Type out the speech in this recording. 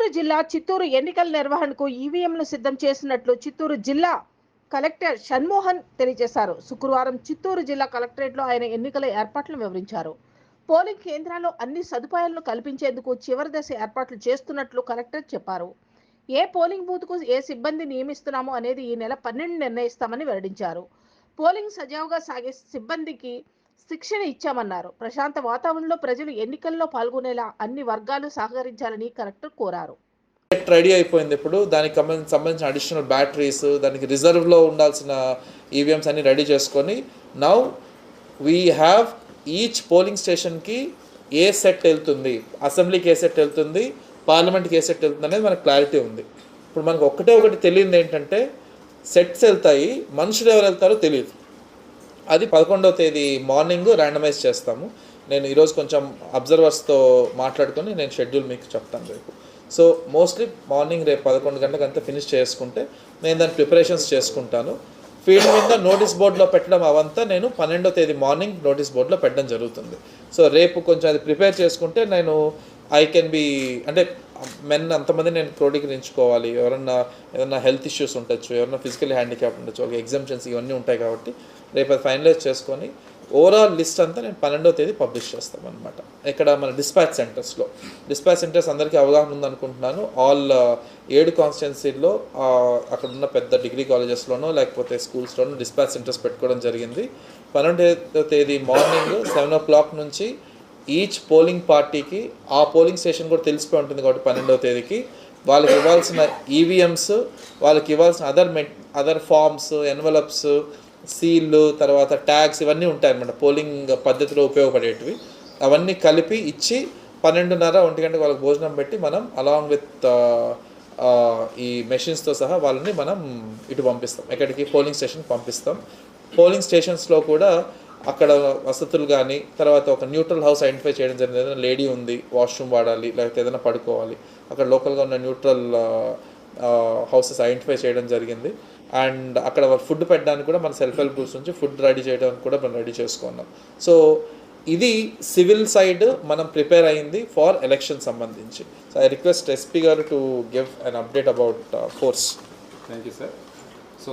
చిత్తూరు జిల్లా చిత్తూరు ఎన్నికల నిర్వహణకు ఈవీఎంలు సిద్ధం చేసినట్లు చిత్తూరు జిల్లా కలెక్టర్ షణ్మోహన్ తెలియజేశారు. శుక్రవారం చిత్తూరు జిల్లా కలెక్టరేట్లో ఆయన ఎన్నికల ఏర్పాట్లను వివరించారు. పోలింగ్ కేంద్రాల్లో అన్ని సదుపాయాలను కల్పించేందుకు చివరి దశ ఏర్పాట్లు చేస్తున్నట్లు కలెక్టర్ చెప్పారు. ఏ పోలింగ్ బూత్కు ఏ సిబ్బంది నియమిస్తున్నామో అనేది ఈ నెల 12 నిర్ణయిస్తామని వెల్లడించారు. పోలింగ్ సజావుగా సాగే సిబ్బందికి శిక్షణ ఇచ్చామన్నారు. ప్రశాంత వాతావరణంలో ప్రజలు ఎన్నికల్లో పాల్గొనేలా అన్ని వర్గాలు సహకరించాలని కలెక్టర్ కోరారు. రెడీ అయిపోయింది. ఇప్పుడు దానికి సంబంధించిన అడిషనల్ బ్యాటరీస్, దానికి రిజర్వ్లో ఉండాల్సిన ఈవీఎంస్ అన్ని రెడీ చేసుకొని now we have each polling స్టేషన్కి ఏ సెట్ వెళ్తుంది, అసెంబ్లీకి ఏ సెట్ వెళ్తుంది, పార్లమెంట్కి ఏ సెట్ వెళ్తుంది అనేది మనకు క్లారిటీ ఉంది. ఇప్పుడు మనకు ఒకటి తెలియదు ఏంటంటే సెట్స్ వెళ్తాయి, మనుషులు ఎవరు వెళ్తారో తెలియదు. అది 11వ తేదీ మార్నింగ్ ర్యాండమైజ్ చేస్తాము. నేను ఈరోజు కొంచెం అబ్జర్వర్స్తో మాట్లాడుకొని నేను షెడ్యూల్ మీకు చెప్తాను రేపు. సో మోస్ట్లీ మార్నింగ్ రేపు 11 గంటలకు అంతా ఫినిష్ చేసుకుంటే నేను దాని ప్రిపరేషన్స్ చేసుకుంటాను. ఫీల్డ్ మీద నోటీస్ బోర్డులో పెట్టడం అవంతా నేను 12వ తేదీ మార్నింగ్ నోటీస్ బోర్డులో పెట్టడం జరుగుతుంది. సో రేపు కొంచెం అది ప్రిపేర్ చేసుకుంటే నేను ఐ కెన్ బి అంటే అంతమంది నేను క్రోడీకరించుకోవాలి. ఏదన్నా హెల్త్ ఇష్యూస్ ఉండొచ్చు, ఎవరైనా ఫిజికల్ హ్యాండిక్యాప్ ఉండొచ్చు, వాళ్ళకి ఎగ్జామ్షన్స్ ఇవన్నీ ఉంటాయి. కాబట్టి రేపు అది ఫైనలైజ్ చేసుకొని ఓవరాల్ లిస్ట్ అంతా నేను 12వ తేదీ పబ్లిష్ చేస్తాను అనమాట. ఇక్కడ మన డిస్పాచ్ సెంటర్స్ అందరికీ అవగాహన ఉందనుకుంటున్నాను. ఆల్ 7 కాన్స్టిట్యున్సీల్లో అక్కడ ఉన్న పెద్ద డిగ్రీ కాలేజెస్లోనో లేకపోతే స్కూల్స్లోనో డిస్పాచ్ సెంటర్స్ పెట్టుకోవడం జరిగింది. 12వ తేదీ మార్నింగ్ 7 o'clock నుంచి ఈచ్ పోలింగ్ పార్టీకి ఆ పోలింగ్ స్టేషన్ కూడా తెలిసిపోయి ఉంటుంది. కాబట్టి 12వ తేదీకి వాళ్ళకి ఇవ్వాల్సిన ఈవీఎంస్, వాళ్ళకి ఇవ్వాల్సిన అదర్ ఫార్మ్స్, ఎన్వలప్స్, సీళ్ళు, తర్వాత ట్యాగ్స్ ఇవన్నీ ఉంటాయన్నమాట. పోలింగ్ పద్ధతిలో ఉపయోగపడేటివి అవన్నీ కలిపి ఇచ్చి 12:30, 1 గంటకు వాళ్ళకి భోజనం పెట్టి మనం అలాంగ్ విత్ ఈ మెషిన్స్తో సహా వాళ్ళని మనం ఇటు పంపిస్తాం. ఎక్కడికి పోలింగ్ స్టేషన్కి పంపిస్తాం. పోలింగ్ స్టేషన్స్లో కూడా అక్కడ వసతులు కానీ, తర్వాత ఒక న్యూట్రల్ హౌస్ ఐడెంటిఫై చేయడం జరిగింది. ఏదైనా లేడీ ఉంది, వాష్రూమ్ వాడాలి, లేకపోతే ఏదైనా పడుకోవాలి, అక్కడ లోకల్గా ఉన్న న్యూట్రల్ హౌసెస్ ఐడెంటిఫై చేయడం జరిగింది. అండ్ అక్కడ ఫుడ్ పెట్టడానికి కూడా మన సెల్ఫ్ హెల్ప్ గ్రూప్స్ నుంచి ఫుడ్ రెడీ చేయడానికి కూడా మనం రెడీ చేసుకున్నాం. సో ఇది సివిల్ సైడ్ మనం ప్రిపేర్ అయింది ఫర్ ఎలక్షన్ సంబంధించి. సో ఐ రిక్వెస్ట్ ఎస్పీ గారు to give an update about force. Thank you sir. So